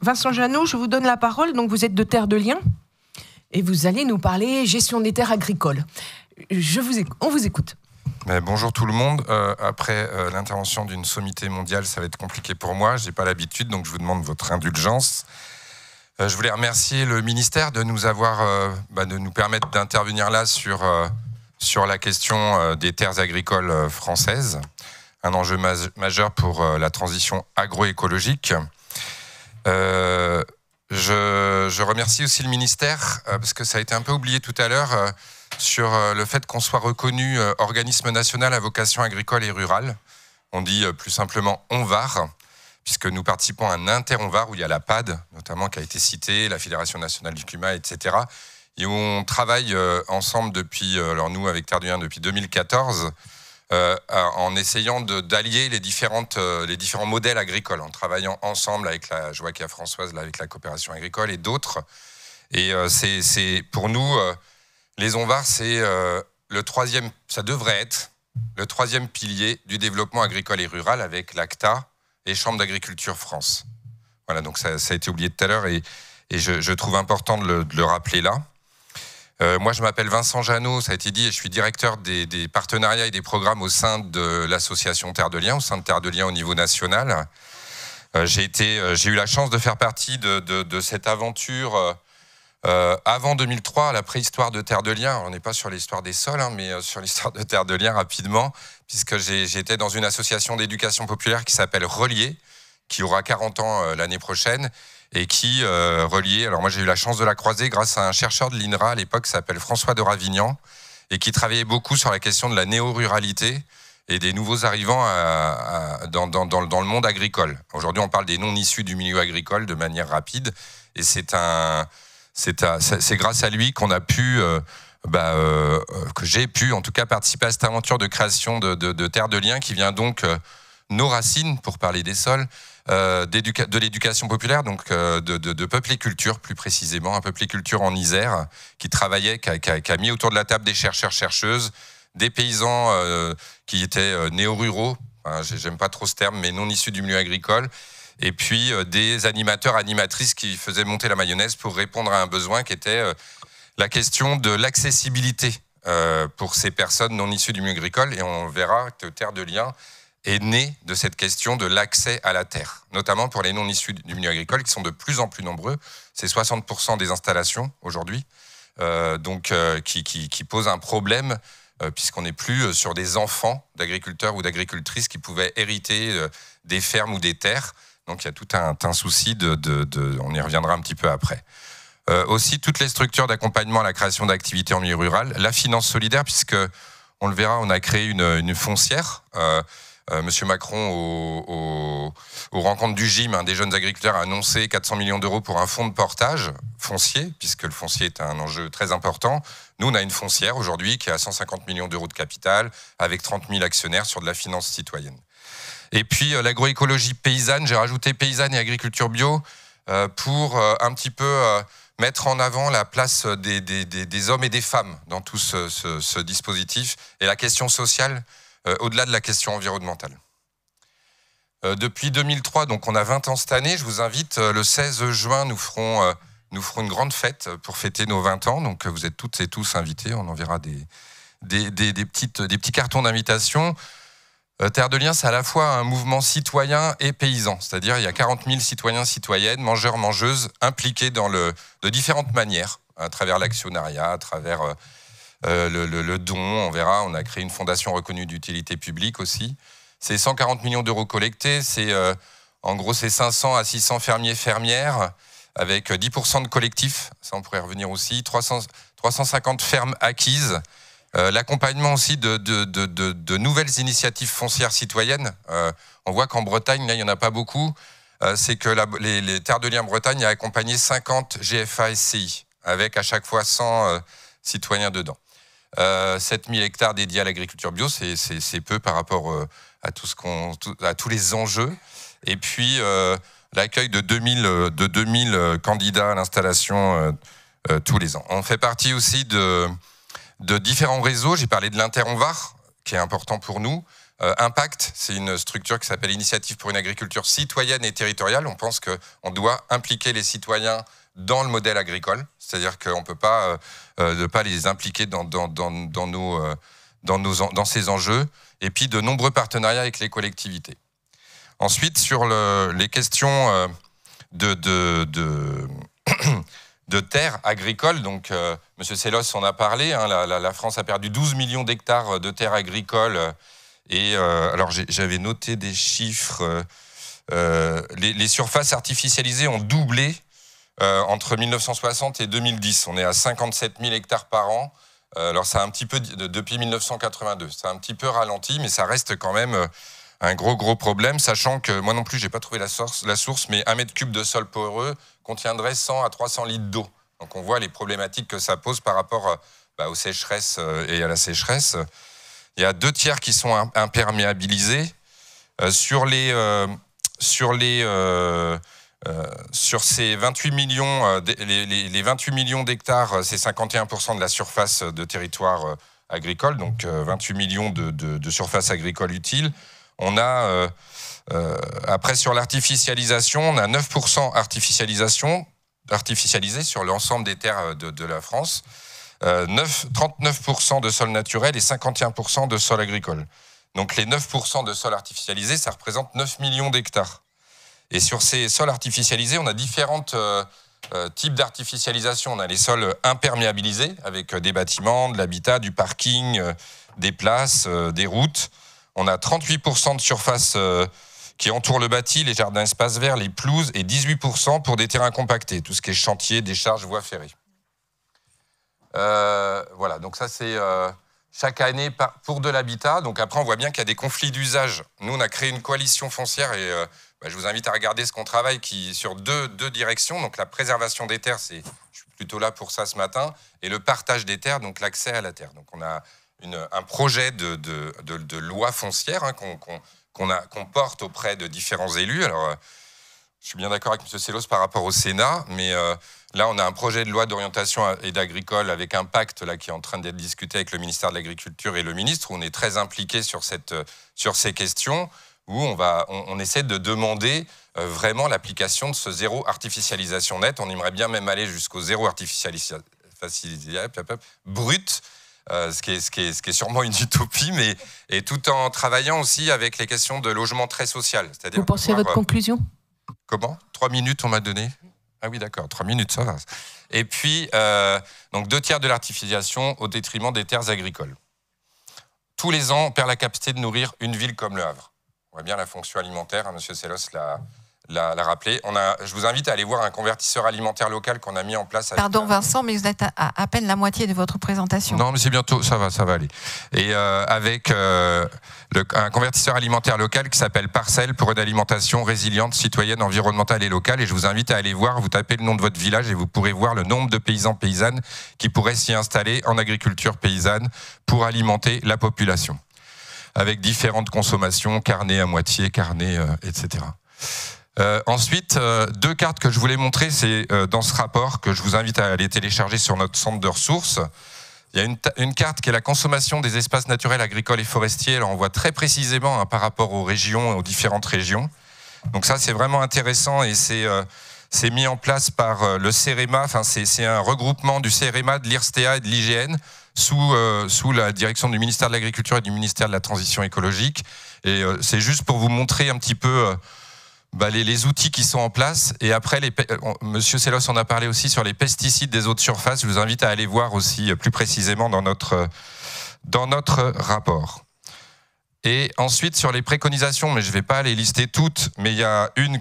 Vincent Jeannot, je vous donne la parole. Donc vous êtes de Terre de Liens et vous allez nous parler gestion des terres agricoles. On vous écoute. Bonjour tout le monde. Après l'intervention d'une sommité mondiale, ça va être compliqué pour moi. Je n'ai pas l'habitude, donc je vous demande votre indulgence. Je voulais remercier le ministère de nous de nous permettre d'intervenir là sur la question des terres agricoles françaises, un enjeu majeur pour la transition agroécologique. Je remercie aussi le ministère parce que ça a été un peu oublié tout à l'heure sur le fait qu'on soit reconnu organisme national à vocation agricole et rurale. On dit plus simplement ONVAR, puisque nous participons à un inter-ONVAR où il y a la PAD, notamment, qui a été citée, la Fédération nationale du climat, etc. Et où on travaille ensemble depuis, alors nous avec Terre de Liens depuis 2014, en essayant d'allier les différents modèles agricoles, en travaillant ensemble avec je vois qu'il y a Françoise là, avec la coopération agricole et d'autres. Et pour nous, les ONVAR, ça devrait être le troisième pilier du développement agricole et rural avec l'ACTA et Chambre d'agriculture France. Voilà, donc ça a été oublié tout à l'heure et je trouve important de le rappeler là. Moi, je m'appelle Vincent Jeannot, ça a été dit, et je suis directeur des partenariats et des programmes au sein de l'association Terre de Liens, au sein de Terre de Liens au niveau national. J'ai eu la chance de faire partie de cette aventure avant 2003, à la préhistoire de Terre de Liens. On n'est pas sur l'histoire des sols, mais sur l'histoire de Terre de Liens rapidement, puisque j'étais dans une association d'éducation populaire qui s'appelle Relier, qui aura 40 ans l'année prochaine, et qui reliait. Alors moi j'ai eu la chance de la croiser grâce à un chercheur de l'INRA à l'époque qui s'appelle François de Ravignan et qui travaillait beaucoup sur la question de la néo-ruralité et des nouveaux arrivants dans le monde agricole. Aujourd'hui on parle des non-issus du milieu agricole de manière rapide et c'est grâce à lui qu'on a pu, que j'ai pu en tout cas participer à cette aventure de création de Terre de Liens qui vient donc nos racines, pour parler des sols, de l'éducation populaire, donc de Peupliculture plus précisément, un Peupliculture en Isère qui travaillait, qui a mis autour de la table des chercheurs-chercheuses, des paysans qui étaient néo-ruraux, j'aime pas trop ce terme, mais non issus du milieu agricole, et puis des animateurs, animatrices qui faisaient monter la mayonnaise pour répondre à un besoin qui était la question de l'accessibilité pour ces personnes non issues du milieu agricole, et on verra que Terre de Liens est né de cette question de l'accès à la terre, notamment pour les non-issus du milieu agricole, qui sont de plus en plus nombreux. C'est 60% des installations aujourd'hui, qui posent un problème, puisqu'on n'est plus sur des enfants d'agriculteurs ou d'agricultrices qui pouvaient hériter des fermes ou des terres. Donc il y a tout un souci on y reviendra un petit peu après. Aussi, toutes les structures d'accompagnement à la création d'activités en milieu rural, la finance solidaire, puisque, on le verra, on a créé une foncière. Monsieur Macron, aux rencontres du GIM, des jeunes agriculteurs, a annoncé 400 millions d'euros pour un fonds de portage foncier, puisque le foncier est un enjeu très important. Nous, on a une foncière aujourd'hui qui a 150 millions d'euros de capital, avec 30 000 actionnaires sur de la finance citoyenne. Et puis, l'agroécologie paysanne, j'ai rajouté paysanne et agriculture bio pour un petit peu mettre en avant la place des hommes et des femmes dans tout ce dispositif et la question sociale, au-delà de la question environnementale. Depuis 2003, donc on a 20 ans cette année, je vous invite, le 16 juin, nous ferons une grande fête pour fêter nos 20 ans, donc vous êtes toutes et tous invités, on enverra des petits cartons d'invitation. Terre de Liens, c'est à la fois un mouvement citoyen et paysan, c'est-à-dire il y a 40 000 citoyens, citoyennes, mangeurs, mangeuses, impliqués de différentes manières, à travers l'actionnariat, à travers le don, on verra, on a créé une fondation reconnue d'utilité publique aussi. C'est 140 millions d'euros collectés, en gros c'est 500 à 600 fermiers, fermières, avec 10% de collectifs, ça on pourrait revenir aussi, 350 fermes acquises, l'accompagnement aussi de nouvelles initiatives foncières citoyennes. On voit qu'en Bretagne, là il n'y en a pas beaucoup, c'est que les Terres de Liens Bretagne a accompagné 50 GFA SCI, avec à chaque fois 100 citoyens dedans. 7000 hectares dédiés à l'agriculture bio, c'est peu par rapport à tous les enjeux. Et puis l'accueil de 2000 candidats à l'installation tous les ans. On fait partie aussi de différents réseaux. J'ai parlé de l'Inter-ONVAR, qui est important pour nous. Impact, c'est une structure qui s'appelle Initiative pour une agriculture citoyenne et territoriale. On pense qu'on doit impliquer les citoyens dans le modèle agricole, c'est-à-dire qu'on ne peut pas ne pas les impliquer dans ces enjeux, et puis de nombreux partenariats avec les collectivités. Ensuite, sur les questions de terres agricoles, donc M. Sellos en a parlé, hein, la France a perdu 12 millions d'hectares de terres agricoles, et alors j'avais noté des chiffres, les surfaces artificialisées ont doublé entre 1960 et 2010, on est à 57 000 hectares par an. Alors ça a un petit peu, depuis 1982, ça a un petit peu ralenti, mais ça reste quand même un gros problème, sachant que moi non plus, j'ai pas trouvé la source, mais 1 mètre cube de sol poreux contiendrait 100 à 300 litres d'eau. Donc on voit les problématiques que ça pose par rapport aux sécheresses et à la sécheresse. Il y a 2 tiers qui sont imperméabilisés. Sur ces 28 millions, les 28 millions d'hectares, c'est 51% de la surface de territoire agricole, donc 28 millions de surface agricole utile. On a, après sur l'artificialisation, on a 9% artificialisé sur l'ensemble des terres de la France, 39% de sol naturel et 51% de sol agricole. Donc les 9% de sol artificialisé, ça représente 9 millions d'hectares. Et sur ces sols artificialisés, on a différents types d'artificialisation. On a les sols imperméabilisés, avec des bâtiments, de l'habitat, du parking, des places, des routes. On a 38% de surface qui entoure le bâti, les jardins espaces verts, les pelouses, et 18% pour des terrains compactés, tout ce qui est chantier, décharge, voies ferrées. Voilà, donc ça c'est chaque année pour de l'habitat. Donc après, on voit bien qu'il y a des conflits d'usage. Nous, on a créé une coalition foncière et je vous invite à regarder ce qu'on travaille sur deux directions. Donc la préservation des terres, je suis plutôt là pour ça ce matin, et le partage des terres, donc l'accès à la terre. Donc on a un projet de loi foncière hein, qu'on porte auprès de différents élus. Alors, je suis bien d'accord avec M. Sellos par rapport au Sénat, mais là, on a un projet de loi d'orientation et d'agricole avec un pacte là, qui est en train d'être discuté avec le ministère de l'Agriculture et le ministre, où on est très impliqué sur ces questions, où on essaie de demander vraiment l'application de ce zéro artificialisation nette. On aimerait bien même aller jusqu'au zéro artificialisation brut, ce qui est sûrement une utopie, mais et tout en travaillant aussi avec les questions de logement très social. Vous pensez à votre conclusion ? Comment ? 3 minutes, on m'a donné ? Ah oui, d'accord, 3 minutes, ça va. Et puis, donc 2 tiers de l'artificialisation au détriment des terres agricoles. Tous les ans, on perd la capacité de nourrir une ville comme Le Havre. On voit bien la fonction alimentaire, hein, M. Sellos l'a rappelé. Je vous invite à aller voir un convertisseur alimentaire local qu'on a mis en place. Pardon Vincent, mais vous êtes à peine la moitié de votre présentation. Non, mais c'est bientôt, ça va aller. Et avec un convertisseur alimentaire local qui s'appelle Parcelle pour une alimentation résiliente, citoyenne, environnementale et locale. Et je vous invite à aller voir, vous tapez le nom de votre village et vous pourrez voir le nombre de paysans, paysannes qui pourraient s'y installer en agriculture paysanne pour alimenter la population. Avec différentes consommations, carnet à moitié, carnet, etc. Ensuite, 2 cartes que je voulais montrer, c'est dans ce rapport que je vous invite à aller télécharger sur notre centre de ressources. Il y a une carte qui est la consommation des espaces naturels, agricoles et forestiers. Alors on voit très précisément hein, par rapport aux régions, aux différentes régions. Donc ça, c'est vraiment intéressant et c'est mis en place par le CEREMA. Enfin, c'est un regroupement du CEREMA, de l'IRSTEA et de l'IGN sous la direction du ministère de l'Agriculture et du ministère de la Transition écologique. Et c'est juste pour vous montrer un petit peu les outils qui sont en place. Et après, M. Sellos en a parlé aussi sur les pesticides des eaux de surface. Je vous invite à aller voir aussi plus précisément dans notre rapport. Et ensuite, sur les préconisations, mais je ne vais pas les lister toutes, mais il y a une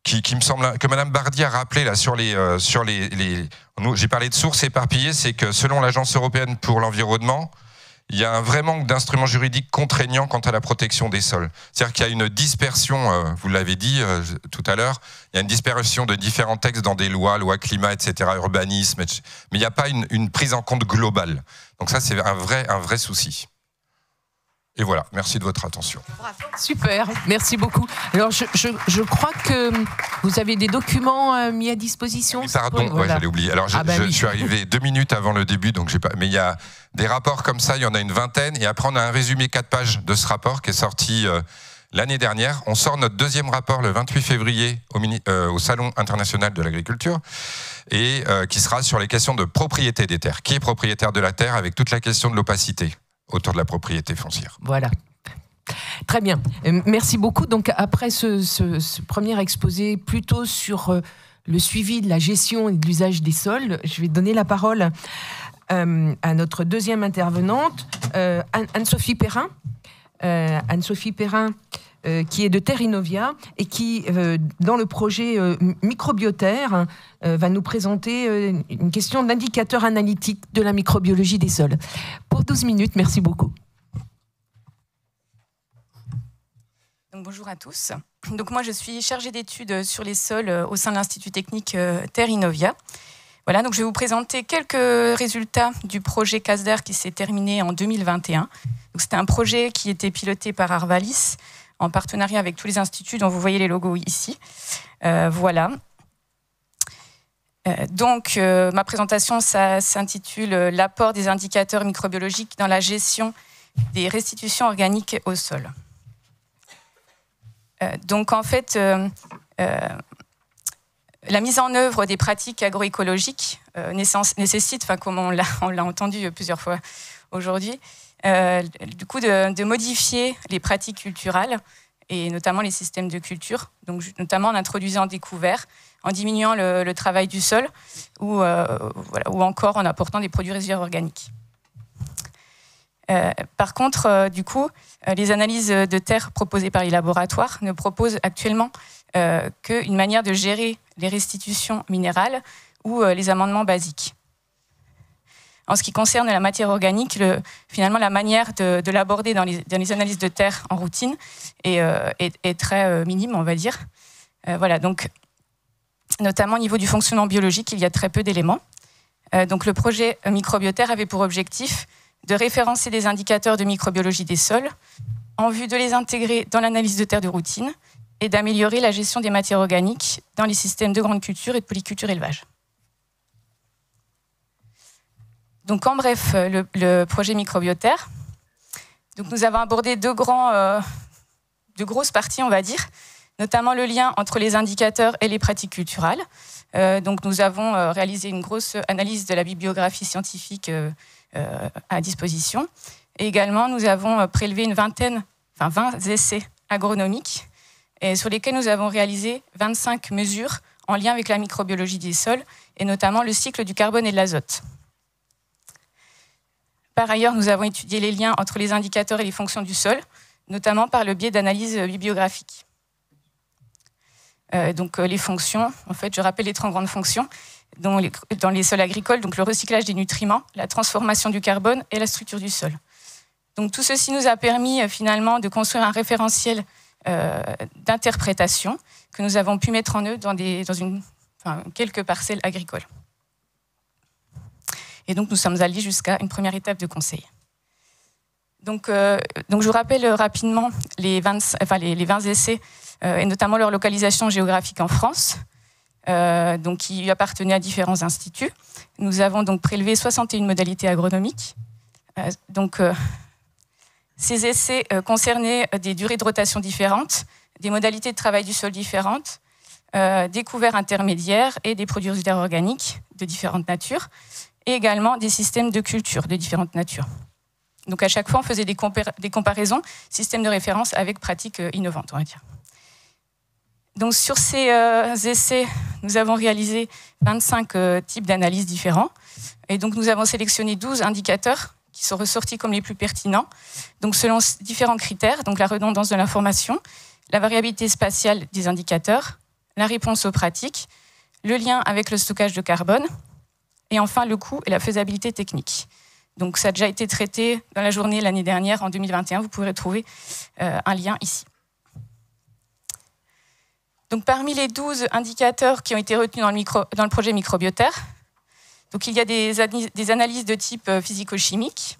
qui me semble que Mme Bardy a rappelé là sur j'ai parlé de sources éparpillées, c'est que selon l'Agence européenne pour l'environnement, il y a un vrai manque d'instruments juridiques contraignants quant à la protection des sols. C'est-à-dire qu'il y a une dispersion, vous l'avez dit tout à l'heure, il y a une dispersion de différents textes dans des lois climat, etc., urbanisme, etc. Mais il n'y a pas une prise en compte globale. Donc ça, c'est un vrai souci. Et voilà, merci de votre attention. Super, merci beaucoup. Alors, je crois que vous avez des documents mis à disposition. Oui, pardon, voilà. j'allais oublier. Alors, je suis arrivé 2 minutes avant le début, donc j'ai pas. Mais il y a des rapports comme ça, il y en a une vingtaine, et après on a un résumé 4 pages de ce rapport qui est sorti l'année dernière. On sort notre 2e rapport le 28 février au Salon international de l'agriculture, et qui sera sur les questions de propriété des terres. Qui est propriétaire de la terre, avec toute la question de l'opacité autour de la propriété foncière. Voilà. Très bien. Merci beaucoup. Donc, après ce premier exposé plutôt sur le suivi de la gestion et de l'usage des sols, je vais donner la parole à notre 2e intervenante, Anne-Sophie Perrin. Anne-Sophie Perrin, qui est de Terre Innovia et qui, dans le projet Microbioterre, va nous présenter une question d'indicateur analytique de la microbiologie des sols. Pour 12 minutes, merci beaucoup. Donc, bonjour à tous. Donc, moi, je suis chargée d'études sur les sols au sein de l'Institut technique Terre Innovia. Voilà, donc je vais vous présenter quelques résultats du projet CASDER qui s'est terminé en 2021. C'était un projet qui était piloté par Arvalis en partenariat avec tous les instituts dont vous voyez les logos ici. Voilà. Donc, ma présentation s'intitule « L'apport des indicateurs microbiologiques dans la gestion des restitutions organiques au sol ». Donc, en fait, la mise en œuvre des pratiques agroécologiques nécessite, comme on l'a entendu plusieurs fois aujourd'hui, du coup de modifier les pratiques culturales et notamment les systèmes de culture, donc notamment en introduisant des couverts, en diminuant le travail du sol ou encore en apportant des produits résiduaires organiques. Par contre, du coup, les analyses de terre proposées par les laboratoires ne proposent actuellement qu'une manière de gérer les restitutions minérales ou les amendements basiques. En ce qui concerne la matière organique, finalement, la manière de l'aborder dans les analyses de terre en routine est très minime, on va dire. Voilà, donc, notamment au niveau du fonctionnement biologique, il y a très peu d'éléments. Donc, le projet Microbioterre avait pour objectif de référencer des indicateurs de microbiologie des sols en vue de les intégrer dans l'analyse de terre de routine et d'améliorer la gestion des matières organiques dans les systèmes de grande culture et de polyculture élevage. Donc, en bref, le projet Microbioterre. Donc, nous avons abordé deux grosses parties, on va dire, notamment le lien entre les indicateurs et les pratiques culturales. Donc, nous avons réalisé une grosse analyse de la bibliographie scientifique à disposition. Et également, nous avons prélevé 20 essais agronomiques et sur lesquels nous avons réalisé 25 mesures en lien avec la microbiologie des sols et notamment le cycle du carbone et de l'azote. Par ailleurs, nous avons étudié les liens entre les indicateurs et les fonctions du sol, notamment par le biais d'analyses bibliographiques. Donc les fonctions, en fait, je rappelle les 3 grandes fonctions dans les sols agricoles, donc le recyclage des nutriments, la transformation du carbone et la structure du sol. Donc tout ceci nous a permis finalement de construire un référentiel d'interprétation que nous avons pu mettre en œuvre dans quelques parcelles agricoles. Et donc nous sommes allés jusqu'à une première étape de conseil. Donc je vous rappelle rapidement les 20 essais et notamment leur localisation géographique en France, donc qui appartenaient à différents instituts. Nous avons donc prélevé 61 modalités agronomiques. Ces essais concernaient des durées de rotation différentes, des modalités de travail du sol différentes, des couverts intermédiaires et des produits résiduaires organiques de différentes natures, et également des systèmes de culture de différentes natures. Donc à chaque fois, on faisait des comparaisons, systèmes de référence avec pratiques innovantes, on va dire. Donc sur ces essais, nous avons réalisé 25 types d'analyses différents. Et donc nous avons sélectionné 12 indicateurs qui sont ressortis comme les plus pertinents. Donc selon différents critères, donc la redondance de l'information, la variabilité spatiale des indicateurs, la réponse aux pratiques, le lien avec le stockage de carbone, et enfin le coût et la faisabilité technique. Donc ça a déjà été traité dans la journée l'année dernière, en 2021. Vous pouvez retrouver un lien ici. Donc parmi les 12 indicateurs qui ont été retenus dans le projet Microbioterre, donc il y a des analyses de type physico-chimique,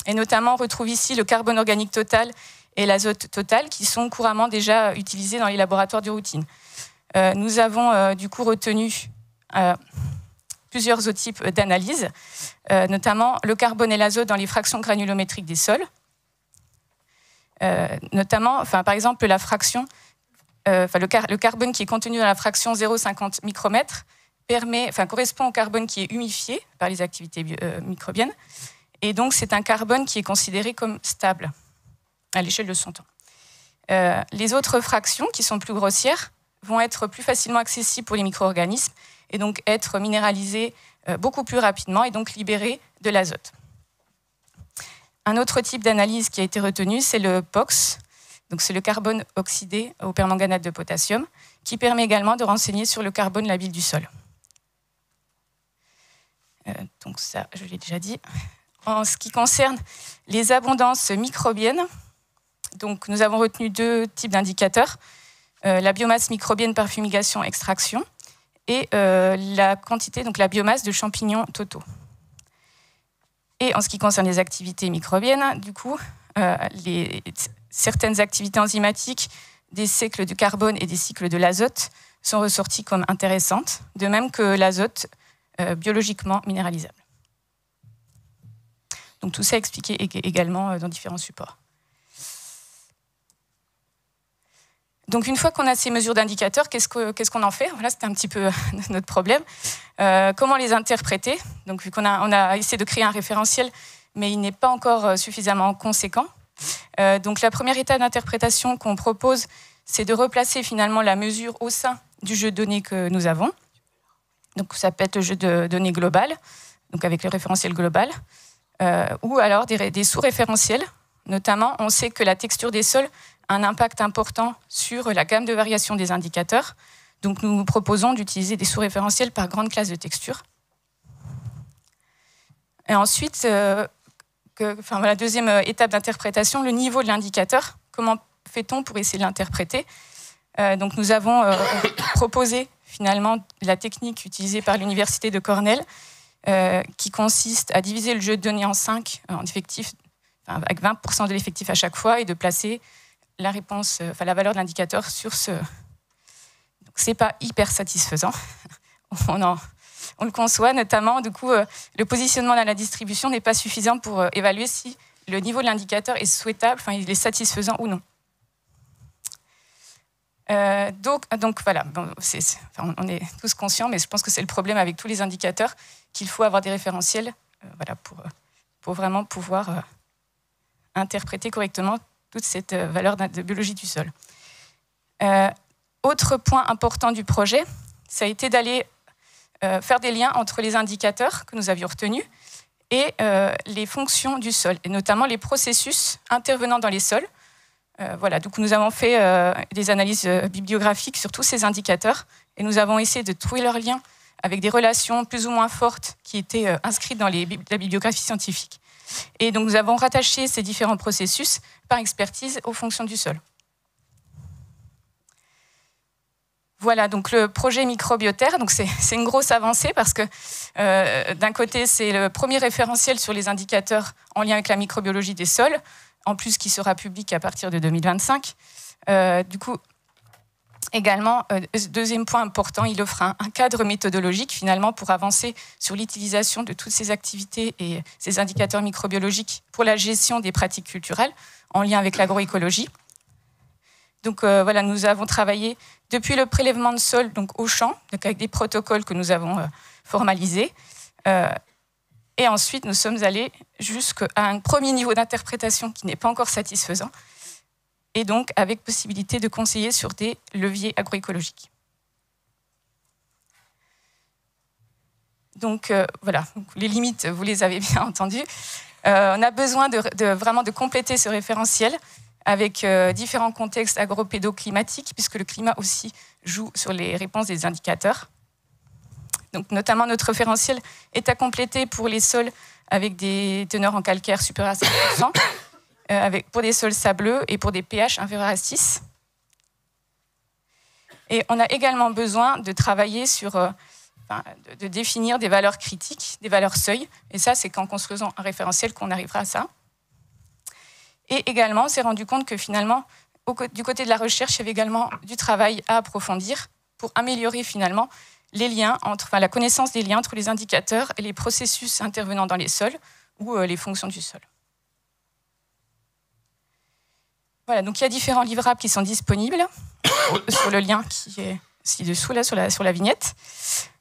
Et notamment, on retrouve ici le carbone organique total et l'azote total, qui sont couramment déjà utilisés dans les laboratoires de routine. Nous avons du coup retenu plusieurs autres types d'analyses, notamment le carbone et l'azote dans les fractions granulométriques des sols. Notamment, par exemple, la fraction, le carbone qui est contenu dans la fraction 0,50 micromètres correspond au carbone qui est humifié par les activités microbiennes. Et donc, c'est un carbone qui est considéré comme stable à l'échelle de son temps. Les autres fractions, qui sont plus grossières, vont être plus facilement accessibles pour les micro-organismes et donc être minéralisées beaucoup plus rapidement et donc libérer de l'azote. Un autre type d'analyse qui a été retenu, c'est le POX, donc c'est le carbone oxydé au permanganate de potassium, qui permet également de renseigner sur le carbone labile du sol. Donc ça, je l'ai déjà dit. En ce qui concerne les abondances microbiennes, donc nous avons retenu deux types d'indicateurs, la biomasse microbienne par fumigation-extraction et la quantité, donc la biomasse de champignons totaux. Et en ce qui concerne les activités microbiennes, du coup, certaines activités enzymatiques des cycles du carbone et des cycles de l'azote sont ressorties comme intéressantes, de même que l'azote biologiquement minéralisable. Donc tout ça expliqué également dans différents supports. Donc une fois qu'on a ces mesures d'indicateurs, qu'est-ce qu'on en fait? Voilà, c'était un petit peu notre problème. Comment les interpréter? Donc vu qu'on a essayé de créer un référentiel, mais il n'est pas encore suffisamment conséquent. Donc la première étape d'interprétation qu'on propose, c'est de replacer finalement la mesure au sein du jeu de données que nous avons. Donc ça peut être le jeu de données global, donc avec le référentiel global, ou alors des sous-référentiels. Notamment, on sait que la texture des sols a un impact important sur la gamme de variation des indicateurs. Donc nous proposons d'utiliser des sous-référentiels par grande classe de texture. Et ensuite, la deuxième étape d'interprétation, le niveau de l'indicateur. Comment fait-on pour essayer de l'interpréter? Donc nous avons proposé finalement la technique utilisée par l'université de Cornell, qui consiste à diviser le jeu de données en 5 en effectifs, avec 20% de l'effectif à chaque fois, et de placer la réponse, la valeur de l'indicateur sur ce. Donc c'est pas hyper satisfaisant. On le conçoit, notamment, du coup, le positionnement dans la distribution n'est pas suffisant pour évaluer si le niveau de l'indicateur est souhaitable, il est satisfaisant ou non. Donc voilà, on est tous conscients, mais je pense que c'est le problème avec tous les indicateurs, qu'il faut avoir des référentiels pour vraiment pouvoir interpréter correctement toute cette valeur de biologie du sol. Autre point important du projet, ça a été d'aller faire des liens entre les indicateurs que nous avions retenus et les fonctions du sol, et notamment les processus intervenant dans les sols. Donc nous avons fait des analyses bibliographiques sur tous ces indicateurs et nous avons essayé de trouver leurs liens avec des relations plus ou moins fortes qui étaient inscrites dans la bibliographie scientifique. Et donc nous avons rattaché ces différents processus par expertise aux fonctions du sol. Voilà, donc le projet Microbioterre, donc c'est une grosse avancée parce que d'un côté, c'est le premier référentiel sur les indicateurs en lien avec la microbiologie des sols, en plus qui sera public à partir de 2025. Du coup, également, deuxième point important, il offre un cadre méthodologique finalement pour avancer sur l'utilisation de toutes ces activités et ces indicateurs microbiologiques pour la gestion des pratiques culturelles en lien avec l'agroécologie. Donc nous avons travaillé depuis le prélèvement de sol donc au champ, donc avec des protocoles que nous avons formalisés. Et ensuite, nous sommes allés jusqu'à un premier niveau d'interprétation qui n'est pas encore satisfaisant, et donc avec possibilité de conseiller sur des leviers agroécologiques. Donc les limites, vous les avez bien entendues. On a besoin vraiment de compléter ce référentiel avec différents contextes agropédoclimatiques, puisque le climat aussi joue sur les réponses des indicateurs. Donc, notamment, notre référentiel est à compléter pour les sols avec des teneurs en calcaire supérieures à 5%, pour des sols sableux et pour des pH inférieurs à 6. Et on a également besoin de travailler sur, de définir des valeurs critiques, des valeurs seuil. Et ça, c'est qu'en construisant un référentiel qu'on arrivera à ça. Et également, on s'est rendu compte que finalement, du côté de la recherche, il y avait également du travail à approfondir pour améliorer finalement les liens la connaissance des liens entre les indicateurs et les processus intervenant dans les sols ou les fonctions du sol. Voilà, donc il y a différents livrables qui sont disponibles sur le lien qui est ci-dessous, là, sur la vignette.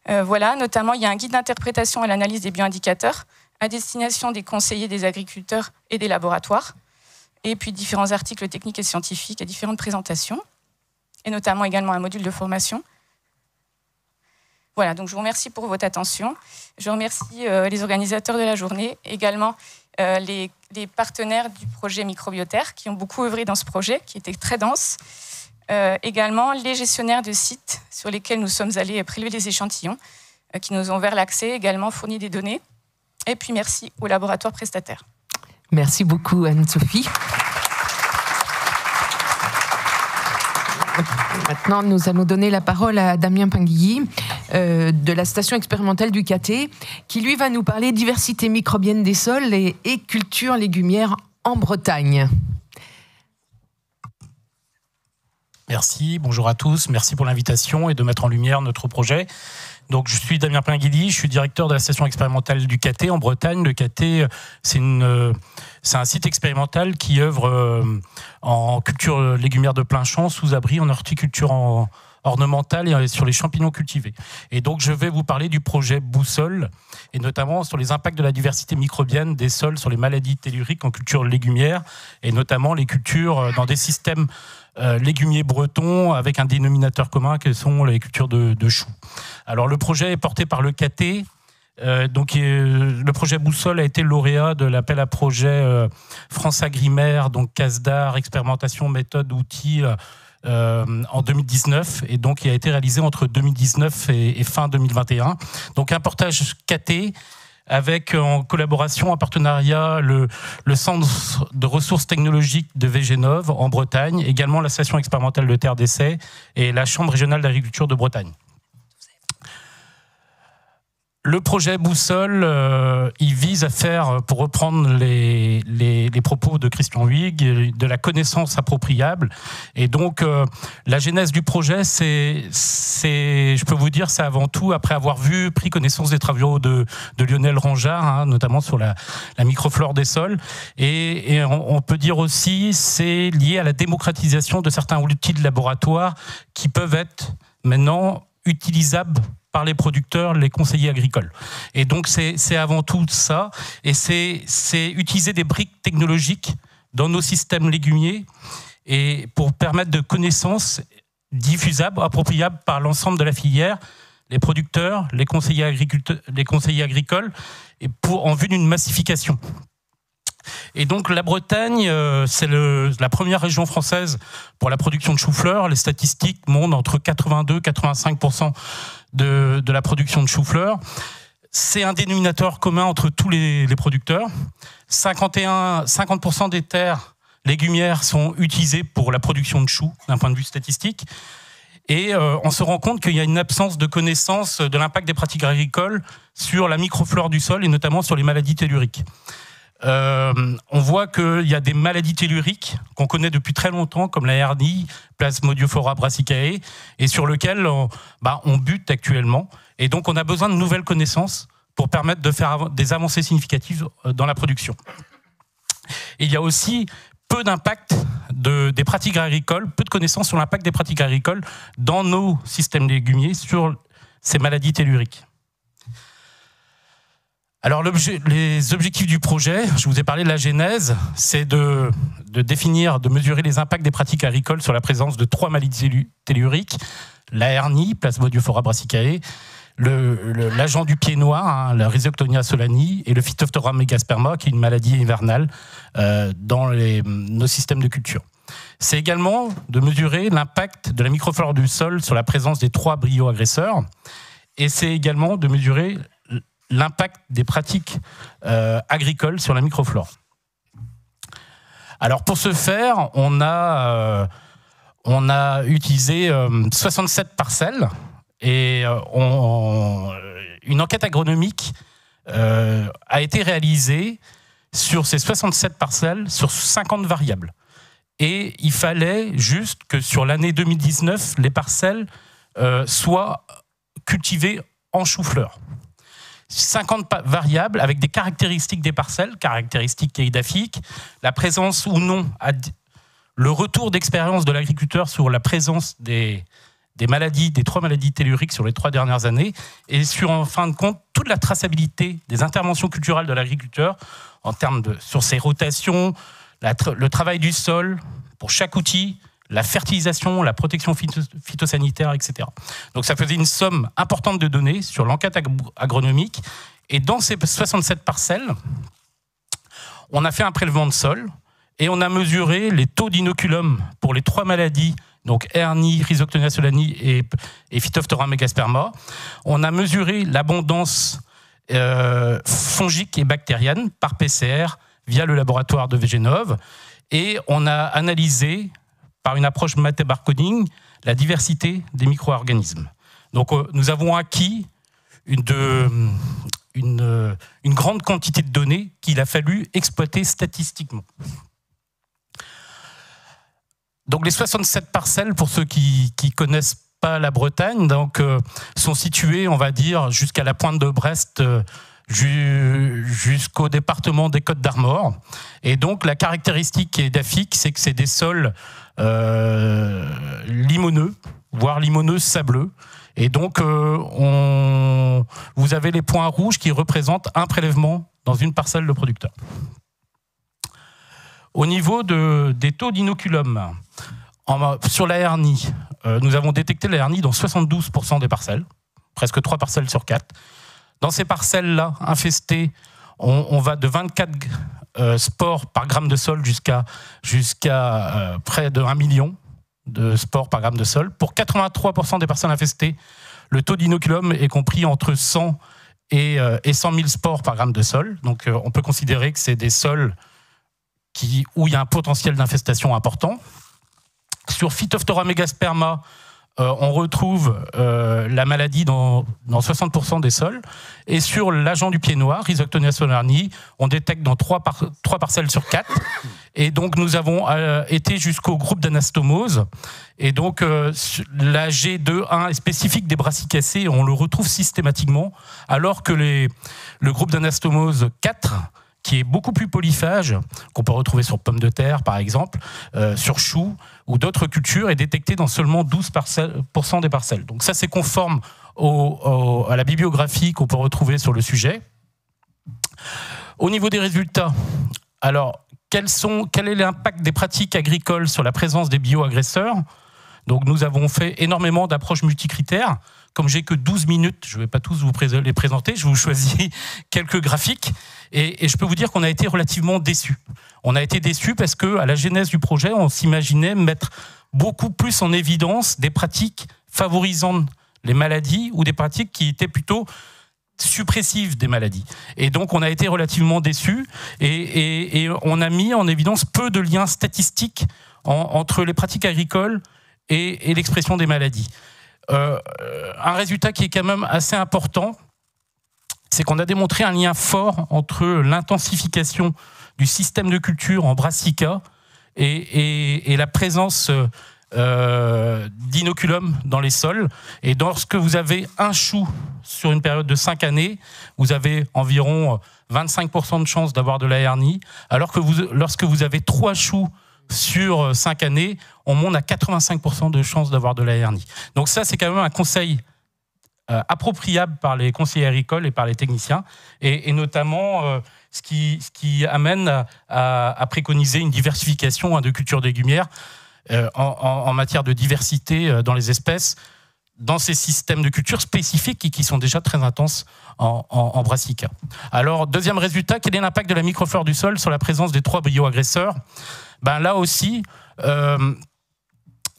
Voilà, notamment, il y a un guide d'interprétation à l'analyse des bioindicateurs à destination des conseillers des agriculteurs et des laboratoires, et puis différents articles techniques et scientifiques et différentes présentations, et notamment également un module de formation. Voilà, donc je vous remercie pour votre attention. Je remercie les organisateurs de la journée, également les partenaires du projet Microbioterre qui ont beaucoup œuvré dans ce projet, qui était très dense. Également les gestionnaires de sites sur lesquels nous sommes allés prélever des échantillons, qui nous ont ouvert l'accès, également fourni des données. Et puis merci aux laboratoires prestataires. Merci beaucoup Anne-Sophie. Maintenant, nous allons donner la parole à Damien Pinguilly de la station expérimentale du KT, qui lui va nous parler diversité microbienne des sols et culture légumière en Bretagne. Merci, bonjour à tous, merci pour l'invitation et de mettre en lumière notre projet. Donc, je suis Damien Pinguilly, je suis directeur de la station expérimentale du KT en Bretagne. Le KT, c'est un site expérimental qui œuvre en culture légumière de plein champ, sous abri, en horticulture ornementale et sur les champignons cultivés. Et donc, je vais vous parler du projet Boussole, et notamment sur les impacts de la diversité microbienne des sols sur les maladies telluriques en culture légumière, et notamment les cultures dans des systèmes légumiers bretons avec un dénominateur commun que sont les cultures de choux. Alors le projet est porté par le KT. Le projet Boussole a été lauréat de l'appel à projet France Agrimaire, donc CASDAR, expérimentation, méthode, outils, en 2019, et donc il a été réalisé entre 2019 et fin 2021. Donc un portage KT avec en collaboration, en partenariat, le Centre de ressources technologiques de Végénov en Bretagne, également la station expérimentale de terre d'essai et la Chambre régionale d'agriculture de Bretagne. Le projet Boussole, il vise à faire, pour reprendre les propos de Christian Huyghe, de la connaissance appropriable. Et donc, la genèse du projet, je peux vous dire, c'est avant tout, après avoir pris connaissance des travaux de Lionel Rangeard, notamment sur la microflore des sols. Et on peut dire aussi, c'est lié à la démocratisation de certains outils de laboratoire qui peuvent être maintenant utilisables par les producteurs, les conseillers agricoles. Et donc, c'est avant tout ça. Et c'est utiliser des briques technologiques dans nos systèmes légumiers et pour permettre de connaissances diffusables, appropriables par l'ensemble de la filière, les producteurs, les conseillers agricoles, et en vue d'une massification. Et donc la Bretagne, c'est la première région française pour la production de chou-fleur. Les statistiques montrent entre 82 et 85% de la production de chou-fleur. C'est un dénominateur commun entre tous les producteurs. 50% des terres légumières sont utilisées pour la production de choux, d'un point de vue statistique. Et on se rend compte qu'il y a une absence de connaissance de l'impact des pratiques agricoles sur la microflore du sol et notamment sur les maladies telluriques. On voit qu'il y a des maladies telluriques qu'on connaît depuis très longtemps, comme la hernie, Plasmodiophoras brassicae, et sur lequel on bute actuellement. Et donc, on a besoin de nouvelles connaissances pour permettre de faire des avancées significatives dans la production. Et il y a aussi peu d'impact des pratiques agricoles, peu de connaissances sur l'impact des pratiques agricoles dans nos systèmes légumiers sur ces maladies telluriques. Alors, les objectifs du projet, je vous ai parlé de la genèse, c'est de définir, de mesurer les impacts des pratiques agricoles sur la présence de 3 maladies telluriques, la hernie, Plasmodiophoras brassicae, l'agent du pied noir, la Rhizoctonia solani, et le Phytophthora megasperma, qui est une maladie hivernale dans nos systèmes de culture. C'est également de mesurer l'impact de la microflore du sol sur la présence des 3 brio-agresseurs, et c'est également de mesurer l'impact des pratiques agricoles sur la microflore. Alors pour ce faire, on a utilisé 67 parcelles et une enquête agronomique a été réalisée sur ces 67 parcelles, sur 50 variables. Et il fallait juste que sur l'année 2019, les parcelles soient cultivées en chou-fleur. 50 variables avec des caractéristiques des parcelles, caractéristiques caïdaphiques, la présence ou non, le retour d'expérience de l'agriculteur sur la présence des maladies, des 3 maladies telluriques sur les 3 dernières années, et sur, en fin de compte, toute la traçabilité des interventions culturelles de l'agriculteur en termes sur ses rotations, le travail du sol pour chaque outil, la fertilisation, la protection phytosanitaire, etc. Donc ça faisait une somme importante de données sur l'enquête agronomique. Et dans ces 67 parcelles, on a fait un prélèvement de sol et on a mesuré les taux d'inoculum pour les 3 maladies, donc hernie, Rhizoctonia solani et Phytophthora megasperma. On a mesuré l'abondance fongique et bactérienne par PCR via le laboratoire de Vegenov. Et on a analysé, par une approche math-barcoding, la diversité des micro-organismes. Donc nous avons acquis une grande quantité de données qu'il a fallu exploiter statistiquement. Donc les 67 parcelles, pour ceux qui connaissent pas la Bretagne, donc, sont situées, on va dire, jusqu'à la pointe de Brest, jusqu'au département des Côtes-d'Armor. Et donc la caractéristique édaphique, c'est que c'est des sols limoneux, voire limoneux sableux. Et donc vous avez les points rouges qui représentent un prélèvement dans une parcelle de producteur. Au niveau des taux d'inoculum, sur la hernie, nous avons détecté la hernie dans 72% des parcelles, presque 3 parcelles sur 4. Dans ces parcelles-là, infestées, on va de 24 spores par gramme de sol jusqu'à près de 1 million de spores par gramme de sol. Pour 83% des parcelles infestées, le taux d'inoculum est compris entre 100 et 100 000 spores par gramme de sol. Donc on peut considérer que c'est des sols où il y a un potentiel d'infestation important. Sur Phytophthora megasperma, on retrouve la maladie dans 60% des sols. Et sur l'agent du pied noir, Rhizoctonia solani, on détecte dans 3 parcelles sur 4. Et donc nous avons été jusqu'au groupe d'anastomose. Et donc la G2.1 est spécifique des brassicacées, on le retrouve systématiquement, alors que le groupe d'anastomose 4, qui est beaucoup plus polyphage, qu'on peut retrouver sur pommes de terre par exemple, sur choux ou d'autres cultures, est détecté dans seulement 12% des parcelles. Donc ça, c'est conforme à la bibliographie qu'on peut retrouver sur le sujet. Au niveau des résultats, alors quel est l'impact des pratiques agricoles sur la présence des bioagresseurs? Donc nous avons fait énormément d'approches multicritères. Comme j'ai que 12 minutes, je ne vais pas tous vous les présenter, je vous choisis quelques graphiques et je peux vous dire qu'on a été relativement déçus. On a été déçus parce qu'à la genèse du projet, on s'imaginait mettre beaucoup plus en évidence des pratiques favorisant les maladies ou des pratiques qui étaient plutôt suppressives des maladies. Et donc on a été relativement déçus et on a mis en évidence peu de liens statistiques entre les pratiques agricoles et l'expression des maladies. Un résultat qui est quand même assez important, c'est qu'on a démontré un lien fort entre l'intensification du système de culture en brassica et la présence d'inoculum dans les sols. Et lorsque vous avez un chou sur une période de 5 années, vous avez environ 25% de chances d'avoir de la hernie, alors que lorsque vous avez 3 choux sur 5 années, on monte à 85% de chances d'avoir de la hernie. Donc ça, c'est quand même un conseil appropriable par les conseillers agricoles et par les techniciens, et notamment ce qui amène à préconiser une diversification de cultures légumières en matière de diversité dans les espèces, dans ces systèmes de culture spécifiques qui sont déjà très intenses en brassica. Alors, deuxième résultat, quel est l'impact de la microflore du sol sur la présence des 3 bioagresseurs? Là aussi,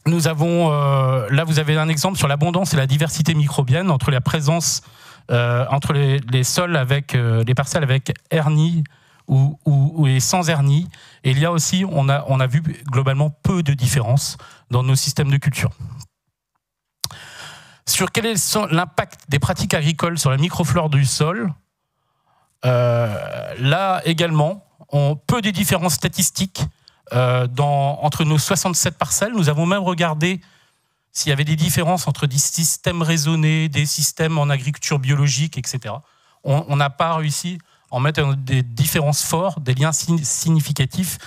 nous avons, là vous avez un exemple sur l'abondance et la diversité microbienne entre la présence, entre les sols avec, les parcelles avec hernie ou sans hernie. Et il y a aussi, on a vu globalement peu de différences dans nos systèmes de culture. Sur quel est l'impact des pratiques agricoles sur la microflore du sol, là également, peu des différences statistiques entre nos 67 parcelles. Nous avons même regardé s'il y avait des différences entre des systèmes raisonnés, des systèmes en agriculture biologique, etc. On n'a pas réussi à en mettre des différences fortes, des liens significatifs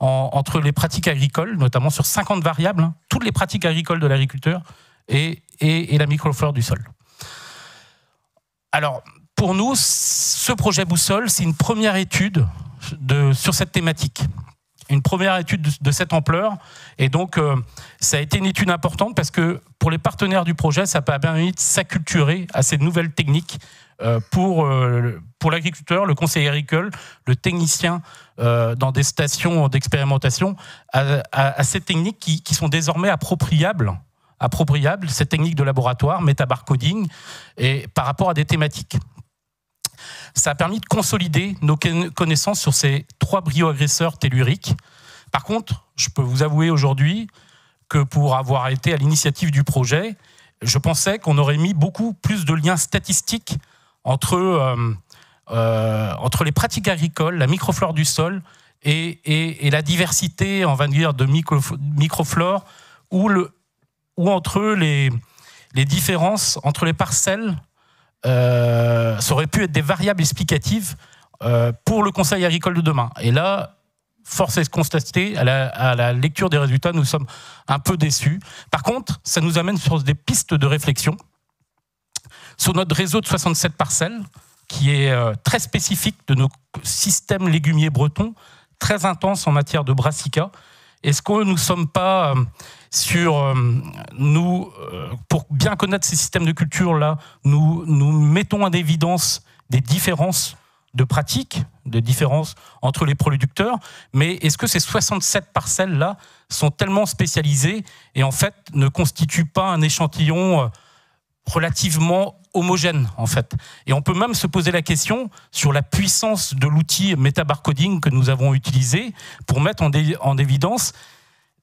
entre les pratiques agricoles, notamment sur 50 variables, toutes les pratiques agricoles de l'agriculteur et la microflore du sol. Alors, pour nous, ce projet Boussole, c'est une première étude sur cette thématique. Une première étude de cette ampleur. Et donc, ça a été une étude importante parce que pour les partenaires du projet, ça a permis de s'acculturer à ces nouvelles techniques pour l'agriculteur, le conseiller agricole, le technicien dans des stations d'expérimentation, à ces techniques qui sont désormais appropriables, ces techniques de laboratoire, métabarcoding, et par rapport à des thématiques. Ça a permis de consolider nos connaissances sur ces 3 brio-agresseurs telluriques. Par contre, je peux vous avouer aujourd'hui que pour avoir été à l'initiative du projet, je pensais qu'on aurait mis beaucoup plus de liens statistiques entre les pratiques agricoles, la microflore du sol et la diversité, on va dire, de microflore ou entre les différences entre les parcelles. Ça aurait pu être des variables explicatives pour le conseil agricole de demain. Et là, force est de constater, à la lecture des résultats, nous sommes un peu déçus. Par contre, ça nous amène sur des pistes de réflexion sur notre réseau de 67 parcelles, qui est très spécifique de nos systèmes légumiers bretons, très intense en matière de brassica. Est-ce que nous ne sommes pas pour bien connaître ces systèmes de culture-là, nous mettons en évidence des différences de pratiques, des différences entre les producteurs, mais est-ce que ces 67 parcelles-là sont tellement spécialisées et en fait ne constituent pas un échantillon relativement homogène, en fait. Et on peut même se poser la question sur la puissance de l'outil métabarcoding que nous avons utilisé pour mettre en évidence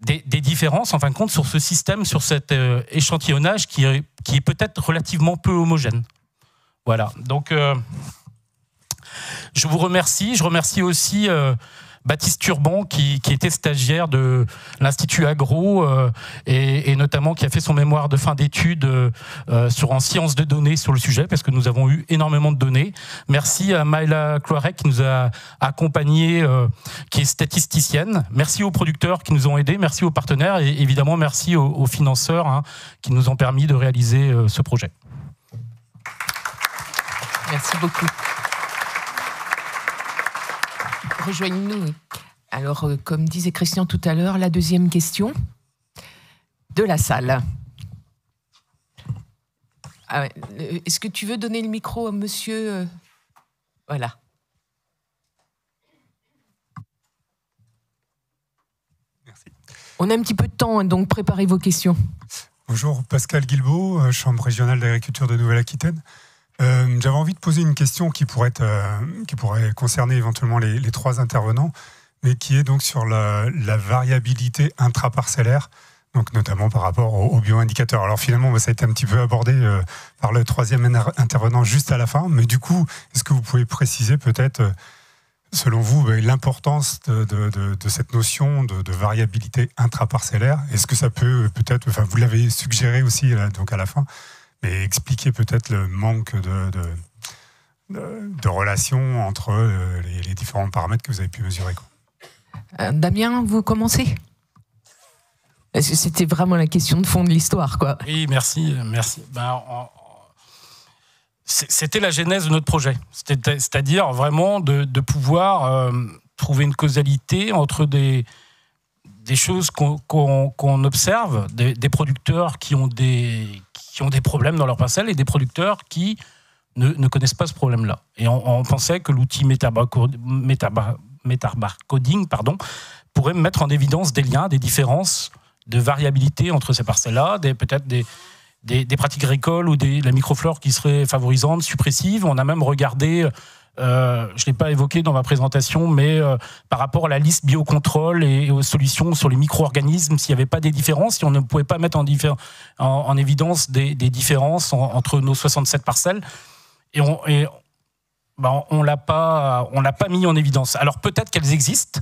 des différences, en fin de compte, sur ce système, sur cet échantillonnage qui est peut-être relativement peu homogène. Voilà. Donc, je vous remercie. Je remercie aussi Baptiste Turban, qui était stagiaire de l'Institut Agro et notamment qui a fait son mémoire de fin d'études en sciences de données sur le sujet, parce que nous avons eu énormément de données. Merci à Maëla Cloirec qui nous a accompagnés, qui est statisticienne. Merci aux producteurs qui nous ont aidés, merci aux partenaires et évidemment merci aux financeurs qui nous ont permis de réaliser ce projet. Merci beaucoup. Rejoignez-nous. Alors, comme disait Christian tout à l'heure, la deuxième question de la salle. Est-ce que tu veux donner le micro à monsieur Voilà. Merci. On a un petit peu de temps, donc préparez vos questions. Bonjour, Pascal Guilbault, Chambre régionale d'agriculture de Nouvelle-Aquitaine. J'avais envie de poser une question qui pourrait concerner éventuellement les 3 intervenants, mais qui est donc sur la variabilité intraparcellaire, donc notamment par rapport aux bioindicateurs. Alors finalement, ça a été un petit peu abordé par le 3e intervenant juste à la fin, mais du coup, est-ce que vous pouvez préciser peut-être, selon vous, l'importance de cette notion de variabilité intraparcellaire? Est-ce que ça peut-être, vous l'avez suggéré aussi donc à la fin, mais expliquer peut-être le manque de relation entre les différents paramètres que vous avez pu mesurer. Damien, vous commencez? C'était vraiment la question de fond de l'histoire, quoi. Oui, merci. C'était la genèse de notre projet. C'est-à-dire vraiment de pouvoir trouver une causalité entre des choses qu'on observe, des producteurs qui ont des problèmes dans leur parcelle et des producteurs qui ne connaissent pas ce problème-là. Et on pensait que l'outil métabarcoding pourrait mettre en évidence des liens, des différences de variabilité entre ces parcelles-là, peut-être des pratiques agricoles ou la microflore qui seraient favorisantes, suppressives. On a même regardé, je ne l'ai pas évoqué dans ma présentation, mais par rapport à la liste biocontrôle et aux solutions sur les micro-organismes, s'il n'y avait pas des différences, si on ne pouvait pas mettre en évidence des différences entre nos 67 parcelles. Et on l'a pas mis en évidence. Alors peut-être qu'elles existent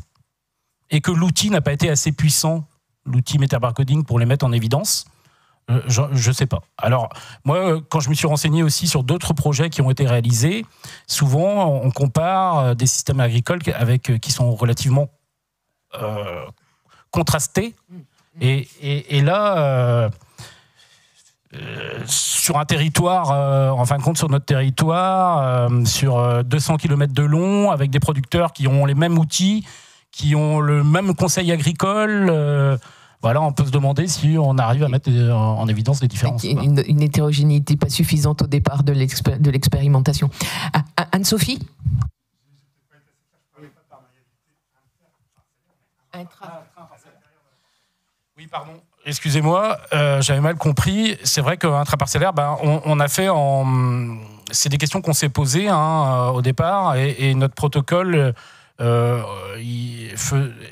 et que l'outil n'a pas été assez puissant, l'outil MetaBarcoding, pour les mettre en évidence. Je sais pas. Alors moi, quand je me suis renseigné aussi sur d'autres projets qui ont été réalisés, souvent on compare des systèmes agricoles qui sont relativement contrastés. Et là, sur un territoire, en fin de compte, sur notre territoire, sur 200 km de long, avec des producteurs qui ont les mêmes outils, qui ont le même conseil agricole, voilà, on peut se demander si on arrive à mettre en évidence des différences. Une hétérogénéité pas suffisante au départ de l'expérimentation. Anne-Sophie ? Oui, pardon. Excusez-moi, j'avais mal compris. C'est vrai qu'intraparcellaire, on a fait c'est des questions qu'on s'est posées au départ, et notre protocole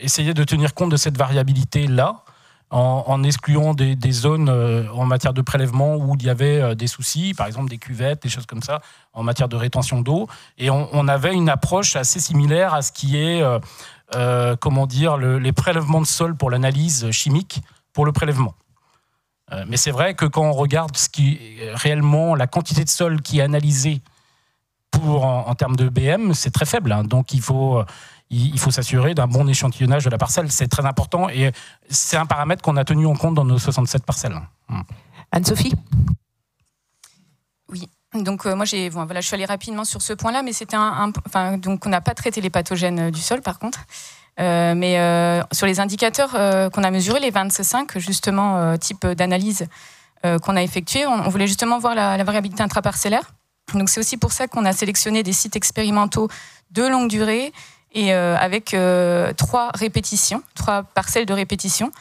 essayait de tenir compte de cette variabilité-là, en excluant des zones en matière de prélèvement où il y avait des soucis, par exemple des cuvettes, des choses comme ça, en matière de rétention d'eau. Et on avait une approche assez similaire à ce qui est, les prélèvements de sol pour l'analyse chimique pour le prélèvement. Mais c'est vrai que quand on regarde réellement la quantité de sol qui est analysée en termes de BM, c'est très faible. Donc il faut s'assurer d'un bon échantillonnage de la parcelle. C'est très important et c'est un paramètre qu'on a tenu en compte dans nos 67 parcelles. Anne-Sophie ? Oui. Donc moi je suis allée rapidement sur ce point-là, mais c'était donc on n'a pas traité les pathogènes du sol par contre. Mais sur les indicateurs qu'on a mesurés, les 25 justement type d'analyse qu'on a effectué, on voulait justement voir la variabilité intraparcellaire. Donc c'est aussi pour ça qu'on a sélectionné des sites expérimentaux de longue durée et avec 3 parcelles de répétition.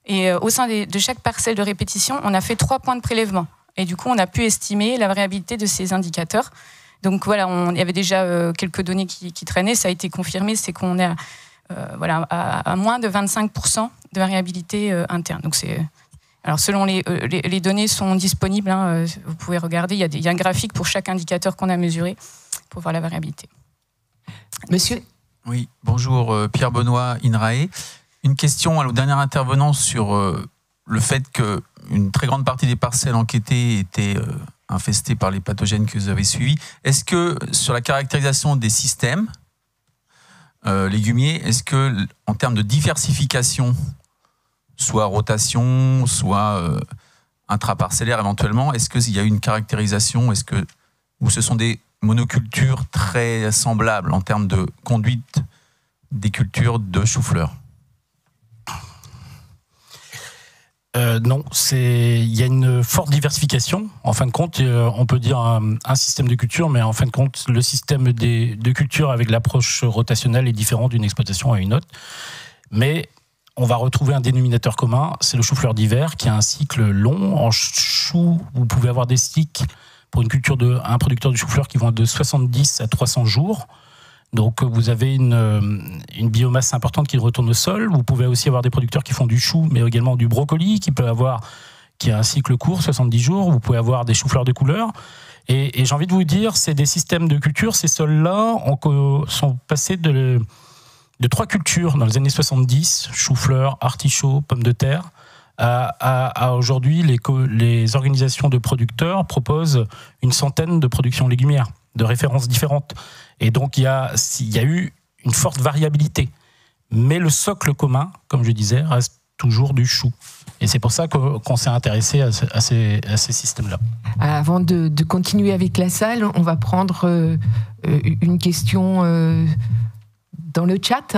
Et au sein de chaque parcelle de répétition, on a fait 3 points de prélèvement. Et du coup, on a pu estimer la variabilité de ces indicateurs. Donc voilà, il y avait déjà quelques données qui traînaient. Ça a été confirmé, c'est qu'on est à moins de 25% de variabilité interne. Donc alors selon les données sont disponibles, vous pouvez regarder, il y a un graphique pour chaque indicateur qu'on a mesuré pour voir la variabilité. Monsieur ? Oui, bonjour, Pierre Benoît, INRAE. Une question au dernier intervenant sur le fait qu'une très grande partie des parcelles enquêtées étaient infestées par les pathogènes que vous avez suivis. Est-ce que sur la caractérisation des systèmes légumiers, est-ce que en termes de diversification, soit rotation, soit intraparcellaire éventuellement, est-ce qu'il y a une caractérisation, ou ce sont des monocultures très semblables en termes de conduite des cultures de chou-fleur? Non, il y a une forte diversification. En fin de compte, on peut dire un système de culture, mais en fin de compte, le système de culture avec l'approche rotationnelle est différent d'une exploitation à une autre. Mais on va retrouver un dénominateur commun, c'est le chou-fleur d'hiver, qui a un cycle long. En chou, vous pouvez avoir des cycles pour un producteur de chou-fleur qui vont de 70 à 300 jours. Donc vous avez une biomasse importante qui retourne au sol. Vous pouvez aussi avoir des producteurs qui font du chou, mais également du brocoli, qui a un cycle court, 70 jours. Vous pouvez avoir des choux-fleurs de couleur. Et j'ai envie de vous dire, c'est des systèmes de culture. Ces sols-là sont passés de 3 cultures dans les années 70, chou-fleur, artichaut, pommes de terre, à aujourd'hui, les organisations de producteurs proposent une centaine de productions légumières, de références différentes. Et donc, il y a eu une forte variabilité. Mais le socle commun, comme je disais, reste toujours du chou. Et c'est pour ça qu'on s'est intéressé à ces systèmes-là. Avant de continuer avec la salle, on va prendre une question dans le chat.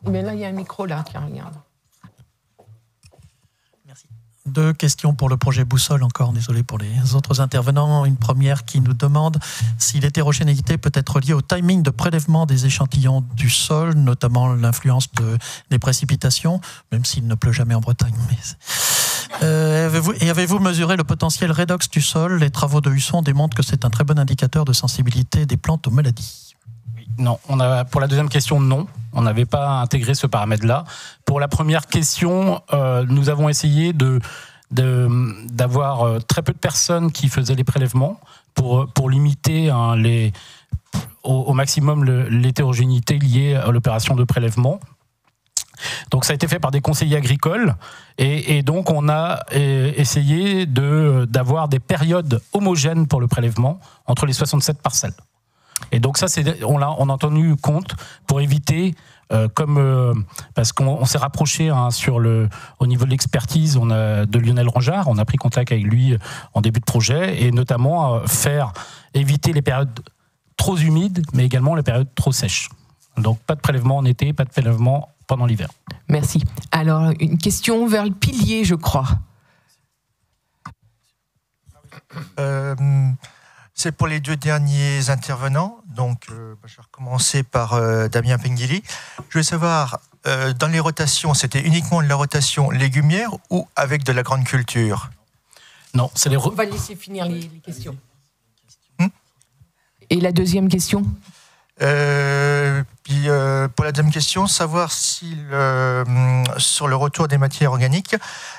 Mais là, il y a un micro là qui regarde. Merci. 2 questions pour le projet Boussole encore, désolé pour les autres intervenants. Une première qui nous demande si l'hétérogénéité peut être liée au timing de prélèvement des échantillons du sol, notamment l'influence des précipitations, même s'il ne pleut jamais en Bretagne. Avez-vous mesuré le potentiel redox du sol? Les travaux de Husson démontrent que c'est un très bon indicateur de sensibilité des plantes aux maladies. Non, pour la deuxième question, non. On n'avait pas intégré ce paramètre-là. Pour la première question, nous avons essayé d'avoir très peu de personnes qui faisaient les prélèvements pour limiter au maximum l'hétérogénéité liée à l'opération de prélèvement. Donc ça a été fait par des conseillers agricoles et donc on a essayé d'avoir des périodes homogènes pour le prélèvement entre les 67 parcelles. Et donc ça, on a tenu compte pour éviter, parce qu'on s'est rapproché au niveau de l'expertise de Lionel Rangeard, on a pris contact avec lui en début de projet, et notamment éviter les périodes trop humides, mais également les périodes trop sèches. Donc pas de prélèvement en été, pas de prélèvement pendant l'hiver. Merci. Alors, une question vers le pilier, je crois. C'est pour les deux derniers intervenants. Donc, je vais recommencer par Damien Pengili. Je veux savoir, dans les rotations, c'était uniquement de la rotation légumière ou avec de la grande culture? Non, c'est les... On va laisser finir les questions. Et la deuxième question? Puis pour la deuxième question, savoir si sur le retour des matières organiques,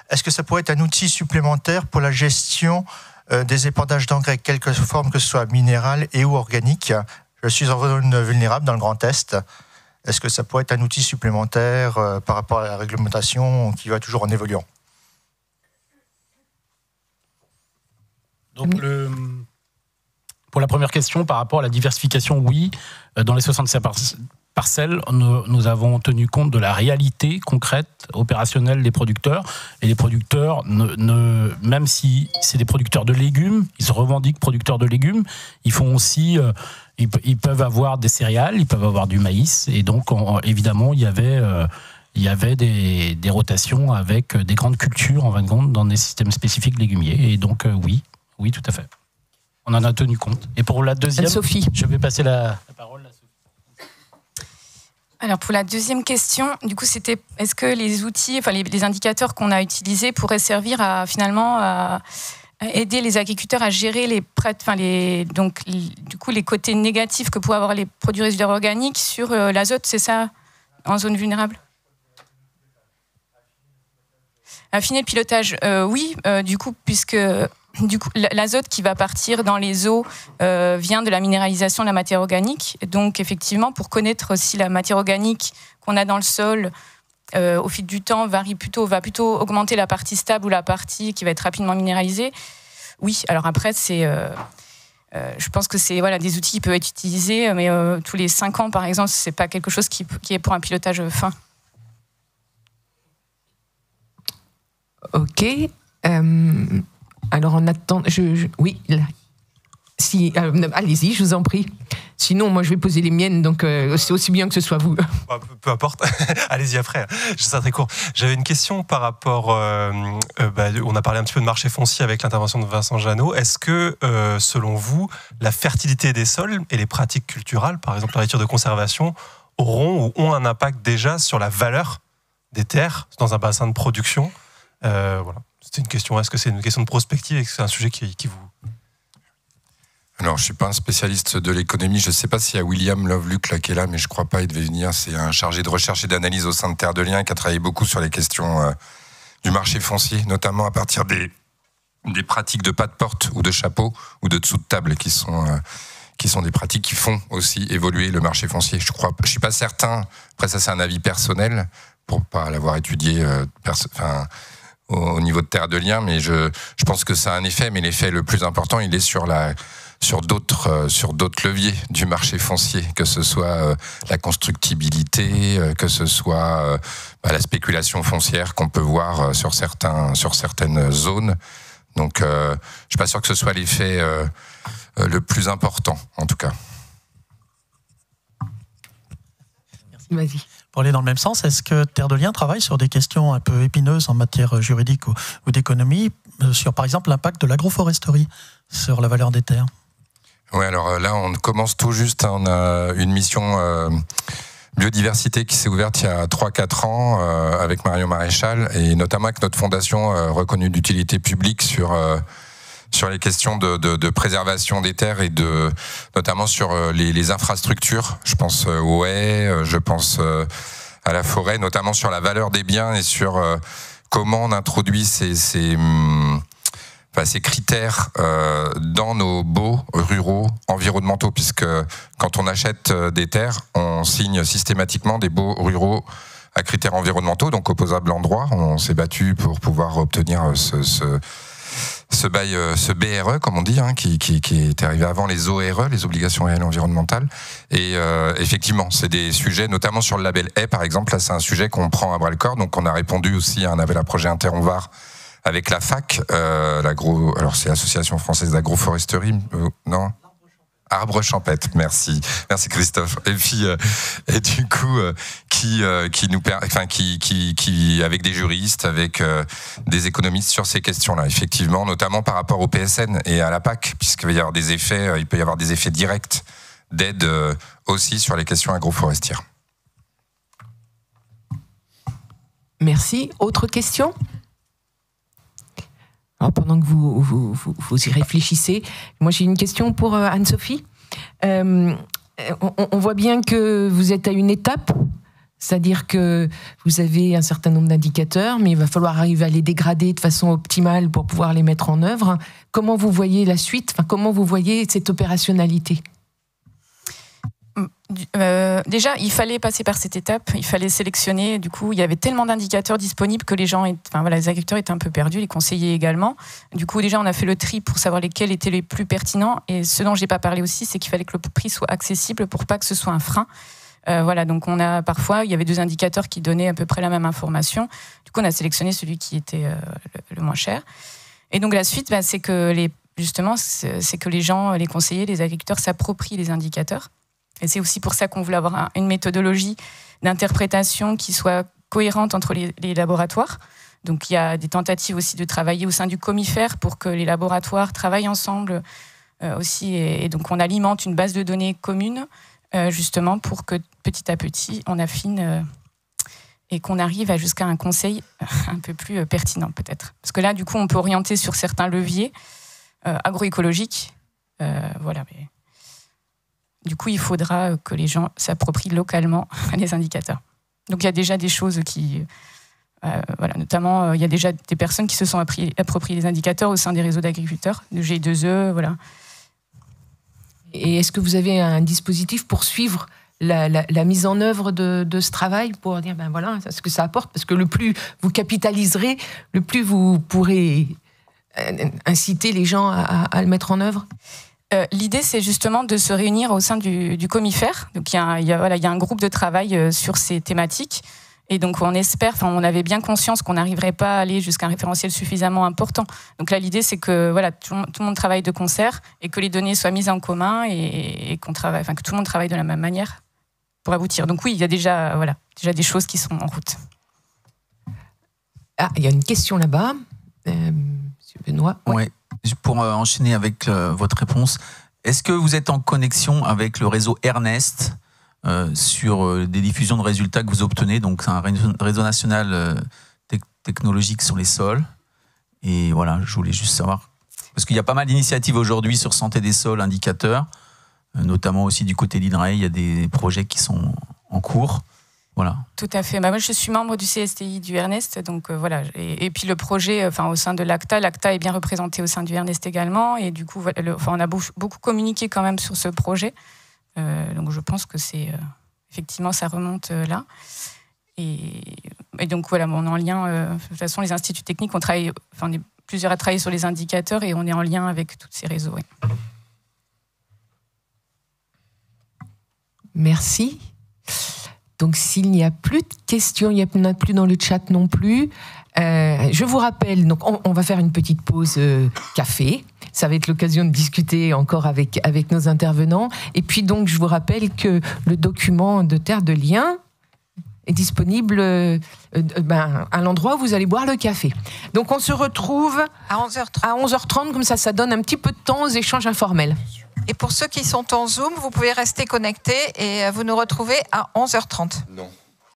est-ce que ça pourrait être un outil supplémentaire pour la gestion des épandages d'engrais, quelque forme que ce soit minérale et ou organique? Je suis en zone vulnérable dans le Grand Est. Est-ce que ça pourrait être un outil supplémentaire par rapport à la réglementation qui va toujours en évoluant? Donc pour la première question, par rapport à la diversification, oui, dans les 67 parcelles, nous avons tenu compte de la réalité concrète, opérationnelle des producteurs. Et les producteurs, même si c'est des producteurs de légumes, ils se revendiquent producteurs de légumes, ils font aussi, ils peuvent avoir des céréales, ils peuvent avoir du maïs. Et donc, évidemment, il y avait des rotations avec des grandes cultures, en fin de compte, dans des systèmes spécifiques légumiers. Et donc, oui, tout à fait. On en a tenu compte. Et pour la deuxième, Sophie, je vais passer la parole à Sophie. Alors pour la deuxième question, du coup, c'était est-ce que les outils, enfin les indicateurs qu'on a utilisés pourraient servir à aider les agriculteurs à gérer les côtés négatifs que pourraient avoir les produits résiduaires organiques sur l'azote, c'est ça, en zone vulnérable? Affiner le pilotage, oui, du coup, puisque l'azote qui va partir dans les eaux vient de la minéralisation de la matière organique. Donc, effectivement, pour connaître si la matière organique qu'on a dans le sol, au fil du temps, va plutôt augmenter la partie stable ou la partie qui va être rapidement minéralisée. Oui, alors après, je pense que c'est des outils qui peuvent être utilisés, mais tous les 5 ans, par exemple, c'est pas quelque chose qui est pour un pilotage fin. Ok. Alors, on attend. Oui, là. Si, allez-y, je vous en prie. Sinon, moi, je vais poser les miennes, donc c'est aussi bien que ce soit vous. Peu importe. Allez-y après. Je serai très court. J'avais une question par rapport. On a parlé un petit peu de marché foncier avec l'intervention de Vincent Jeannot. Est-ce que, selon vous, la fertilité des sols et les pratiques culturales, par exemple l'agriculture de conservation, auront ou ont un impact déjà sur la valeur des terres dans un bassin de production? Voilà. C'était une question. Est-ce que c'est une question de prospective? Est-ce que c'est un sujet qui vous... Alors, je ne suis pas un spécialiste de l'économie. Je ne sais pas s'il y a William Love-Luc là qui est là, mais je ne crois pas, il devait venir. C'est un chargé de recherche et d'analyse au sein de Terre de Liens qui a travaillé beaucoup sur les questions du marché foncier, notamment à partir des pratiques de pas de porte ou de chapeau ou de dessous de table qui sont des pratiques qui font aussi évoluer le marché foncier. Je ne suis pas certain, après ça c'est un avis personnel, pour ne pas l'avoir étudié au niveau de Terre de Liens, mais je pense que ça a un effet, mais l'effet le plus important, il est sur d'autres leviers du marché foncier, que ce soit la constructibilité, que ce soit la spéculation foncière qu'on peut voir sur certaines zones. Donc, je suis pas sûr que ce soit l'effet le plus important, en tout cas. Vas-y. Pour aller dans le même sens, est-ce que Terre de Liens travaille sur des questions un peu épineuses en matière juridique ou d'économie, sur par exemple l'impact de l'agroforesterie sur la valeur des terres? Oui, alors là, on commence tout juste. On a une mission biodiversité qui s'est ouverte il y a 3-4 ans avec Marion Maréchal et notamment avec notre fondation reconnue d'utilité publique sur les questions de préservation des terres et notamment sur les infrastructures. Je pense aux haies, je pense à la forêt, notamment sur la valeur des biens et sur comment on introduit ces critères dans nos baux ruraux environnementaux, puisque quand on achète des terres, on signe systématiquement des baux ruraux à critères environnementaux, donc opposables en droit. On s'est battu pour pouvoir obtenir ce bail, ce BRE, comme on dit, hein, qui est arrivé avant les ORE, les obligations réelles environnementales. Et effectivement, c'est des sujets, notamment sur le label haie, par exemple. Là, c'est un sujet qu'on prend à bras-le-corps. Donc, on a répondu aussi à un appel à projet Interonvar avec la FAC, alors c'est l'Association française d'agroforesterie, non ? Arbre champêtre, merci Christophe. Et puis et du coup qui avec des juristes, avec des économistes sur ces questions-là, effectivement, notamment par rapport au PSN et à la PAC, puisqu'il va y avoir des effets, il peut y avoir des effets directs d'aide aussi sur les questions agroforestières. Merci. Autre question ? Alors, pendant que vous y réfléchissez, moi j'ai une question pour Anne-Sophie. On voit bien que vous êtes à une étape, c'est-à-dire que vous avez un certain nombre d'indicateurs, mais il va falloir arriver à les dégrader de façon optimale pour pouvoir les mettre en œuvre. Comment vous voyez la suite ? Enfin, comment vous voyez cette opérationnalité ? Déjà, il fallait passer par cette étape, il fallait sélectionner. Du coup, il y avait tellement d'indicateurs disponibles que les agriculteurs étaient un peu perdus, les conseillers également. Du coup, déjà, on a fait le tri pour savoir lesquels étaient les plus pertinents. Et ce dont j'ai pas parlé aussi, c'est qu'il fallait que le prix soit accessible pour pas que ce soit un frein. Donc il y avait 2 indicateurs qui donnaient à peu près la même information. Du coup, on a sélectionné celui qui était le moins cher. Et donc la suite, c'est que les gens, les conseillers, les agriculteurs s'approprient les indicateurs. Et c'est aussi pour ça qu'on voulait avoir une méthodologie d'interprétation qui soit cohérente entre les laboratoires. Donc il y a des tentatives aussi de travailler au sein du Comifère pour que les laboratoires travaillent ensemble aussi. Et donc on alimente une base de données commune justement pour que petit à petit on affine et qu'on arrive jusqu'à un conseil un peu plus pertinent peut-être. Parce que là du coup on peut orienter sur certains leviers agroécologiques. Mais du coup, il faudra que les gens s'approprient localement les indicateurs. Donc, il y a déjà des choses qui... notamment, il y a déjà des personnes qui se sont appropriées les indicateurs au sein des réseaux d'agriculteurs, de G2E, voilà. Et est-ce que vous avez un dispositif pour suivre la mise en œuvre de ce travail, pour dire, ce que ça apporte ? Parce que le plus vous capitaliserez, le plus vous pourrez inciter les gens à le mettre en œuvre ? L'idée, c'est justement de se réunir au sein du Comifère. Donc, il y a un groupe de travail sur ces thématiques. Et donc, on avait bien conscience qu'on n'arriverait pas à aller jusqu'à un référentiel suffisamment important. Donc là, l'idée, c'est que tout le monde travaille de concert et que les données soient mises en commun et que tout le monde travaille de la même manière pour aboutir. Donc oui, il y a déjà des choses qui sont en route. Ah, il y a une question là-bas. Monsieur Benoît. Ouais. Pour enchaîner avec votre réponse, est-ce que vous êtes en connexion avec le réseau Ernest sur des diffusions de résultats que vous obtenez ? Donc, c'est un réseau national technologique sur les sols. Et voilà, je voulais juste savoir. Parce qu'il y a pas mal d'initiatives aujourd'hui sur santé des sols, indicateurs, notamment aussi du côté d'INRAE. Il y a des projets qui sont en cours. Voilà. Tout à fait. Moi, je suis membre du CSTI du Ernest, donc voilà. Et puis le projet, au sein de l'ACTA est bien représenté au sein du Ernest également, et du coup, on a beaucoup communiqué quand même sur ce projet. Donc je pense que c'est effectivement ça remonte là. Et donc voilà, on est en lien. De toute façon, les instituts techniques, on est plusieurs à travailler sur les indicateurs et on est en lien avec tous ces réseaux. Oui. Merci. Donc, s'il n'y a plus de questions, il n'y en a plus dans le chat non plus. Je vous rappelle, donc on va faire une petite pause café. Ça va être l'occasion de discuter encore avec nos intervenants. Et puis donc, je vous rappelle que le document de Terre de Liens est disponible à l'endroit où vous allez boire le café. Donc, on se retrouve à 11h30. À 11h30, comme ça donne un petit peu de temps aux échanges informels. Et pour ceux qui sont en Zoom, vous pouvez rester connectés et vous nous retrouvez à 11h30. Non.